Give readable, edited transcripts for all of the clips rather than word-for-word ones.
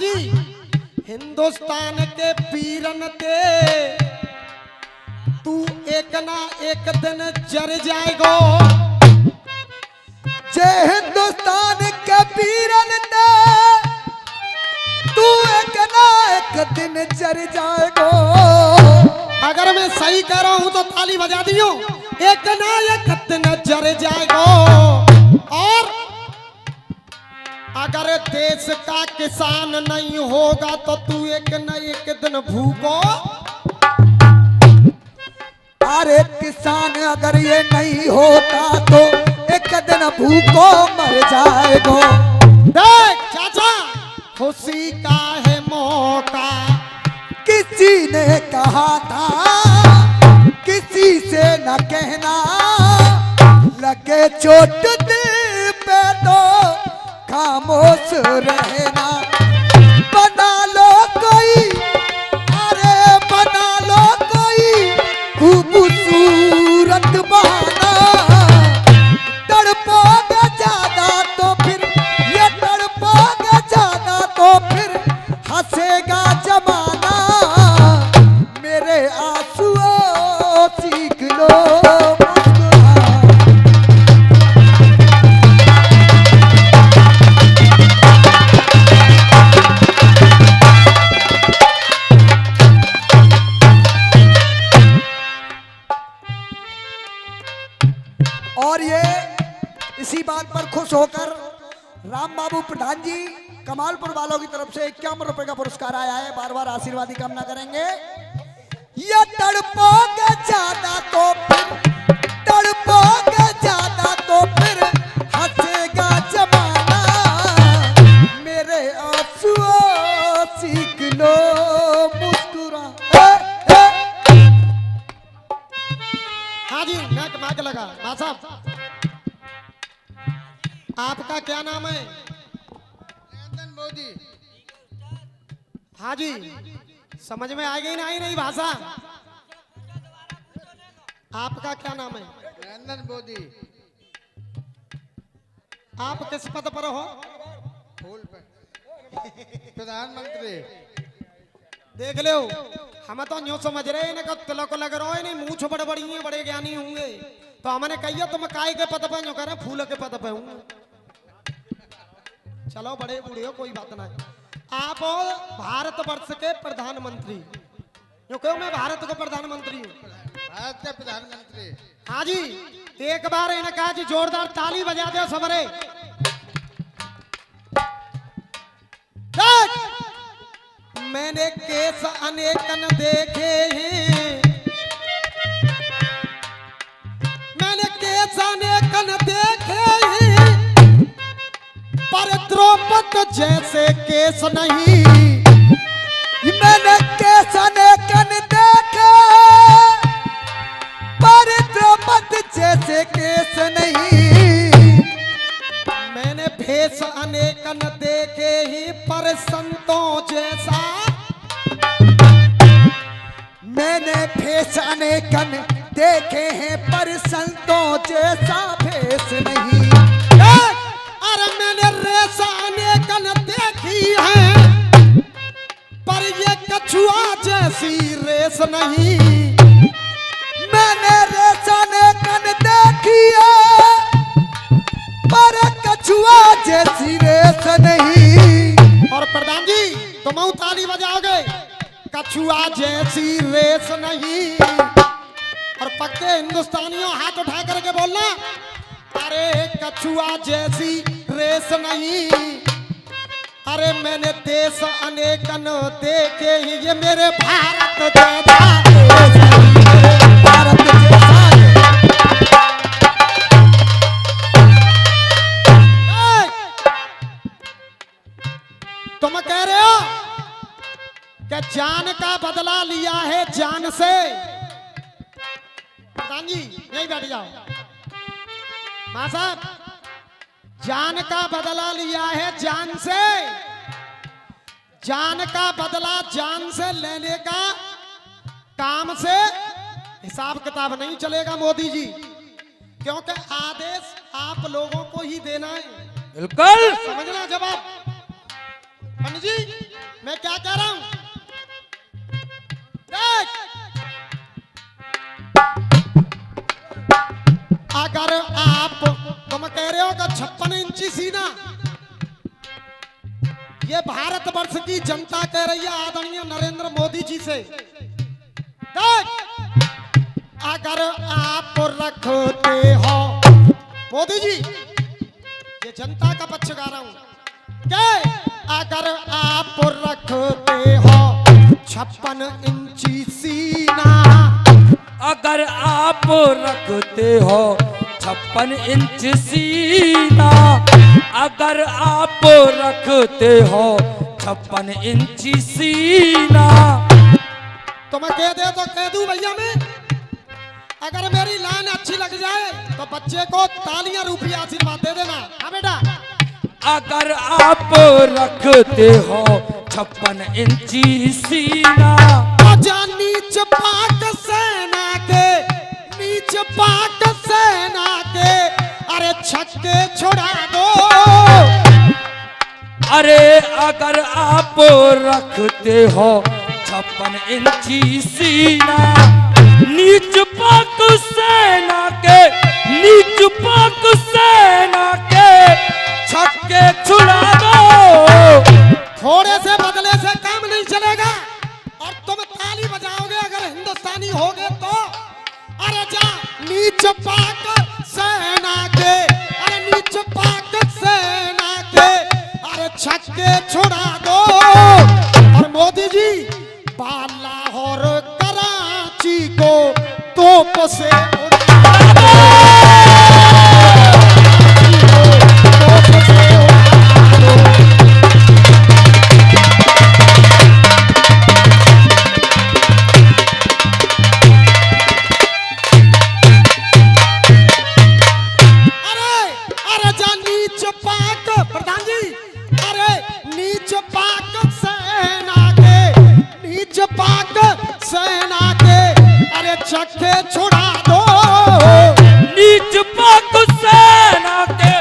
जी, हिंदुस्तान के पीरन ते तू एक ना एक दिन जर जाएगो। जे हिंदुस्तान के पीरन ते तू एक ना एक दिन जर जाएगो। अगर मैं सही कह रहा हूं तो ताली बजा दियो। एक ना एक दिन जर जाएगो। और अगर देश का किसान नहीं होगा तो तू एक न एक दिन भूखो। अरे किसान अगर ये नहीं होता तो एक दिन भूखो मर जाएगो। देख चाचा, खुशी का है मौका। किसी ने कहा था किसी से न कहना, लगे चोट दिल पे तो खामोश रहना। बना लो कोई, अरे बना लो कोई खूबसूरत बहाना। तड़पोगे ज्यादा तो फिर ये तड़पोगे ज्यादा तो फिर हंसेगा जमाना। मेरे आंसुओं सीख लो और ये इसी बात पर खुश होकर राम बाबू प्रधान जी कमालपुर वालों की तरफ से 51 रुपए का पुरस्कार आया है। बार बार आशीर्वाद की कामना करेंगे। ये तड़पोगे ज्यादा तो फिर तड़पोगे ज्यादा तो फिर हंसेगा जमाना। मेरे आंसुओं सीख लो मुस्कुरा। हाँ जी, नाक माक लगा। मां साहब, आपका क्या नाम है? मोदी। हाँ जी, समझ में आ गई ना? आई नहीं भाषा? आपका क्या नाम है? नरेंद्र मोदी। आप किस पद पर हो? फूल पे प्रधानमंत्री। देख लो, हम तो न्यू समझ रहे हैं ना, तिलक लग रहा है नहीं, मूछ बड़े बड़ी है, बड़े ज्ञानी होंगे। तो हमने कहिए तुम काय के पद पे, जो कह रहे फूल के पद पे हूँ। चलो बड़े बूढ़े हो, कोई बात नहीं। आप भारतवर्ष के प्रधानमंत्री। जो क्यों मैं भारत का प्रधानमंत्री हूँ। भारत के प्रधानमंत्री। हाँ जी, एक बार इन्हें कहा जी जोरदार ताली बजा दो सबरे। मैंने केस अनेकन देखे हैं, मैंने केस अनेकन देखे हैं, पर द्रौपद जैसे केस नहीं। मैंने केस अनेकन देखे पर द्रौपद जैसे केस नहीं। मैंने भेष अनेकन देखे ही, पर संतों जैसा। मैंने भेष अनेकन देखे हैं पर संतों जैसा भेष नहीं। अरे मैंने रेस अनेकन देखी है, पर ये कछुआ जैसी रेस नहीं। मैंने रेस अनेकन देखी है पर कछुआ जैसी रेस नहीं। और प्रधान जी, तुम ताली बजाओगे। कछुआ जैसी रेस नहीं। और पक्के हिंदुस्तानियों हाथ उठा करके बोलना, अरे कछुआ जैसी रेस नहीं। अरे मैंने देश अनेकन देखे ही, ये मेरे भारत जैसा देश नहीं। भारत जैसा तुम कह रहे हो कि जान का बदला लिया है जान से। प्रधान जी यहीं बैठ जाओ। मां साहब, जान का बदला लिया है जान से। जान का बदला जान से लेने का काम से हिसाब किताब नहीं चलेगा मोदी जी, क्योंकि आदेश आप लोगों को ही देना है। बिल्कुल समझना जवाब। पंडित जी मैं क्या कह रहा हूं? देख, अगर आप तुम कह रहे हो कि 56 इंची सीना, ये भारतवर्ष की जनता कह रही है आदरणीय नरेंद्र मोदी जी से। देख, अगर आप रखते हो, मोदी जी, ये जनता का पक्ष गा रहा हूं, कि अगर आप रखते हो 56 इंची सीना, अगर आप रखते हो 56 इंच सीना, अगर आप रखते हो 56 इंच सीना, तो मैं कह दे तो कह दूं भैया मैं, अगर मेरी लाइन अच्छी लग जाए तो बच्चे को तालियां रुपया आशीर्वाद दे देना। हाँ बेटा, अगर आप रखते हो 56 इंची सीना, नीच पाक सेना के, नीच पाक सेना के, अरे छक्के छुड़ा दो। अरे अगर आप रखते हो 56 इंची सीना, नीच पाक सेना के, नीच पाक सेना के छक्के छुड़ा दो। थोड़े से बदले से काम नहीं चलेगा, और तुम ताली बजाओगे अगर हिंदुस्तानी होगे तो। अरे जा नीच पाक सेना के, अरे नीच पाक सेना के, अरे छक्के छुड़ा दो। और मोदी जी, लाहौर कराची को तोप से उड़ा दो। तोप से उड़ा दो। प्रधान जी, अरे नीच पाक सेना के, नीच पाक सेना के, अरे छक्के छुड़ा दो। नीच पाक सेना के,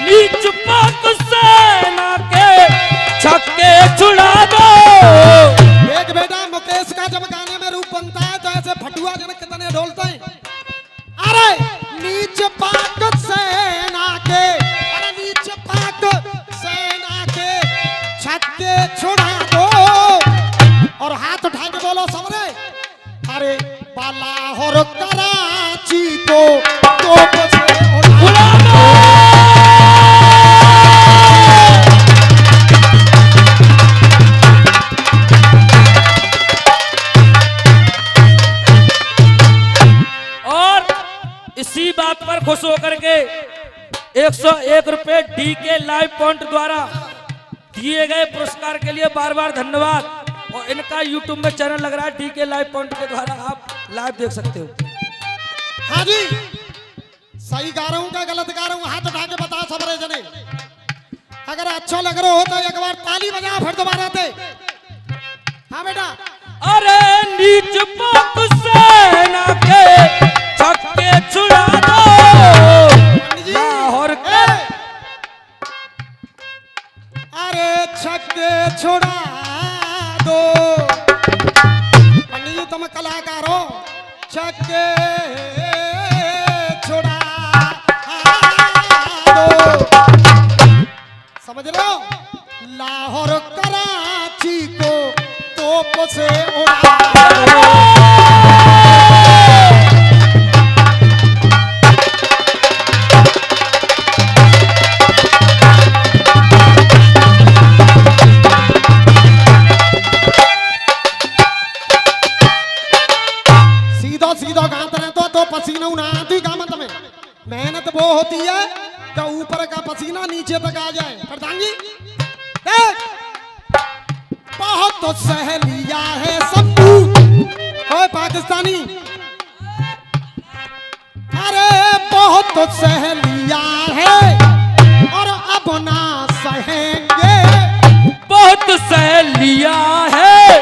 नीच पाक सेना के छक्के छुड़ा दो। एक बेटा मुकेश का जब गाने में रूप बनता है तो ऐसे फटुआ जनक कितने ढोलते हैं। अरे नीच पाक सेना के, अरे नीच पाक सेना के छक्के छुड़ा दो। और हाथ उठा के बोलो सबरे, अरे लाहौर कराची को तोप से उड़ा दो। और इसी बात पर खुश होकर के 101 रुपए डीके लाइव पॉइंट द्वारा दिए गए पुरस्कार के लिए बार बार धन्यवाद। और इनका यूट्यूब में चैनल लग रहा है डीके लाइव पॉइंट के द्वारा आप लाइव देख सकते हो। हाँ जी, सही गा रहा हूँ क्या गलत गा रहा हूँ? हाथ उठा के बताओ सबरे जने। अगर अच्छा लग रहा हो तो एक बार ताली बजाओ, फिर दोबारा से। हाँ बेटा, अरे नीच पाक सेना के छक्के छुड़ा दो। लाहौर के, अरे छक्के छुड़ा दो। पंडित जी तुम कलाकार हो, छक्के छुड़ा दो। समझ रहे हो? लाहौर कराची को तोप से उड़ा दो। सीधा गाते रहे तो पसीना उड़ा आती गामत में। मेहनत वो होती है कि ऊपर का पसीना नीचे तक आ जाए। प्रधान जी देख, बहुत तो सह लिया है शंभू, ओए पाकिस्तानी, अरे बहुत तो सह लिया है और अब ना सहेंगे। बहुत सह लिया है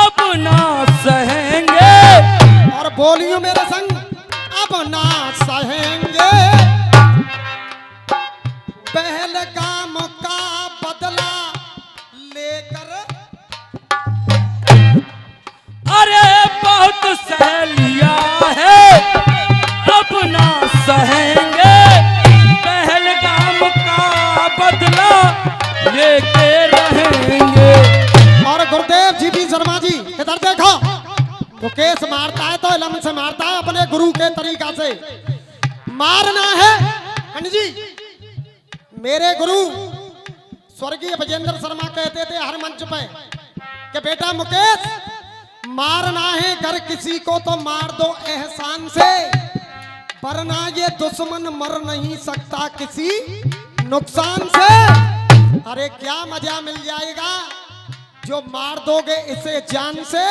अब ना सहेंगे। और बोलियो मेरे संग, अब ना सहेंगे। पहलगाम का बदला लेकर रहेंगे। और गुरुदेव जी भी शर्मा जी इधर देखो, मुकेश मारता है तो इलम से मारता है, अपने गुरु के तरीका से मारना है। पंडित जी, मेरे गुरु स्वर्गीय विजेंद्र शर्मा कहते थे हर मंच पे कि बेटा मुकेश, मारना है घर किसी को तो मार दो एहसान से, वरना ये दुश्मन मर नहीं सकता किसी नुकसान से। अरे क्या मजा मिल जाएगा जो मार दोगे इसे जान से,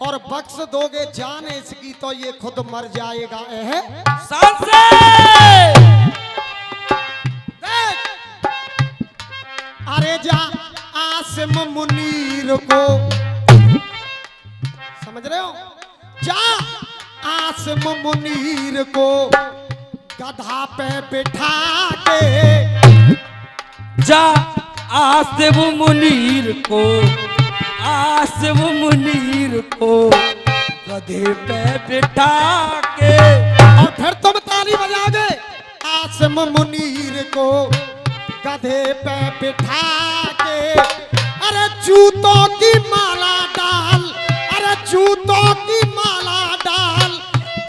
और बख्श दोगे जान इसकी तो ये खुद मर जाएगा। शान से देख, अरे जा आसिम मुनीर को, समझ रहे हो, जा आसिम मुनीर को गधा पे बिठा के, जा आसिफ मुनीर को, आसिफ मुनीर को गधे पे बिठा के। और फिर तुम ताली बजाओगे, आसिम मुनीर को गधे पे बिठा के। अरे जूतों की माला डाल, अरे जूतों की माला डाल,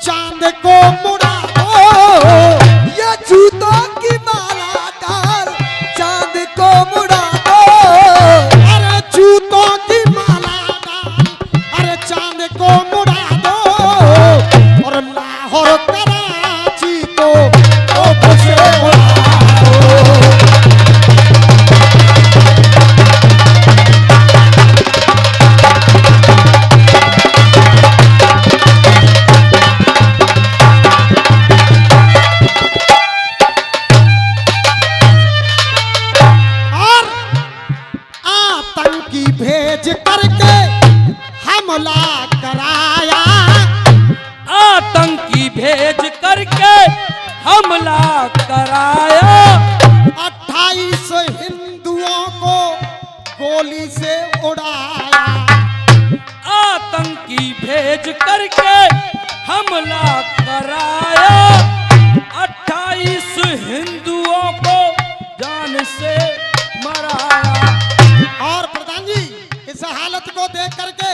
चांद को मुड़ा दो, ये जूतों की माला डाल, चांद को मुड़ा दो। अरे जूतों की माला डाल, अरे चांद को मुड़ा दो, और लाहौर कराची को से उड़ा दो। भेज करके हमला कराया, आतंकी भेज करके हमला कराया। 28 हिंदुओं को गोली से उड़ाया, आतंकी भेज करके हमला कराया। 28 हिंदुओं को जान से मराया। और प्रधान जी इस हालत को देख करके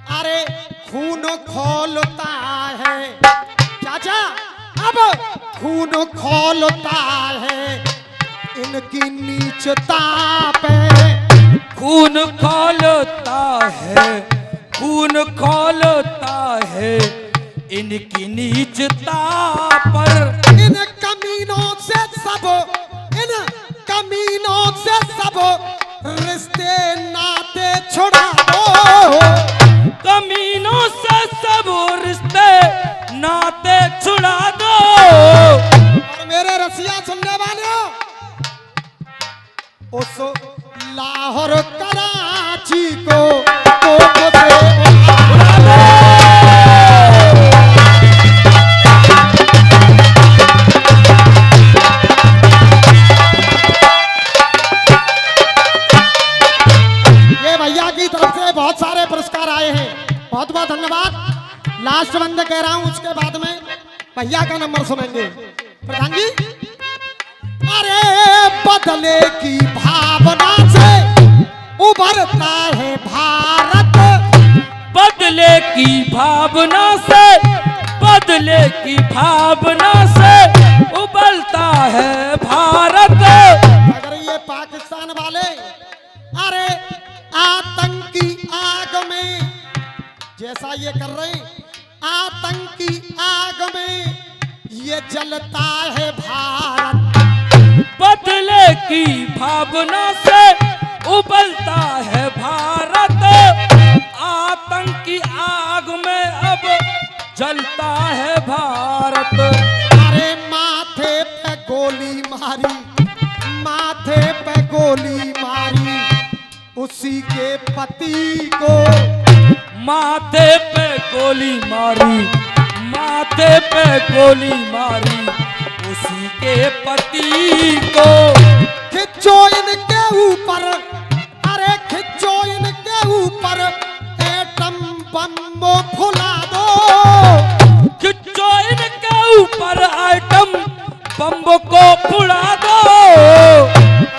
अरे खून खौलता है चाचा, अब खून खौलता है इनकी नीचता पे, खून खौलता है, खून खौलता है इनकी नीचता पर। इन कमीनों से सब, इन कमीनों से सब रिश्ते नाते छुड़ा दो, कमीनों से सब रिश्ते नाते छुड़ा दो। और मेरे रसिया सुनने वालों, उस लाहौर कराची को तोप से उड़ा दो। ये भैया की तरफ से बहुत सारे पुरस्कार आए हैं, बहुत बहुत धन्यवाद। लास्ट बंद कह रहा हूं, उसके बाद में भैया का नंबर सुनेंगे। प्रधान जी, अरे बदले की भावना से उभरता है भारत, बदले की भावना से, बदले की भावना से उबलता है भारत। अगर ये पाकिस्तान वाले अरे आतंकी आग में जैसा ये कर रहे हैं, आतंकी आग में ये जलता है भारत, बदले की भावना से उबलता है भारत। आतंकी आग में अब जलता है भारत। अरे माथे पे गोली मारी, माथे पे गोली मारी उसी के पति को, माथे पे गोली मारी, माथे पे गोली मारी उसी के पति को। खिंचो इनके ऊपर, अरे खिंचो इनके ऊपर एटम बम फुला दो, खिंचो इनके ऊपर आइटम बम को फुला दो।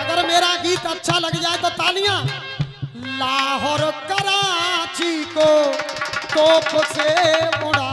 अगर मेरा गीत अच्छा लग जाए जाए तो तालियां। लाहौर कराची को तोप से उड़ा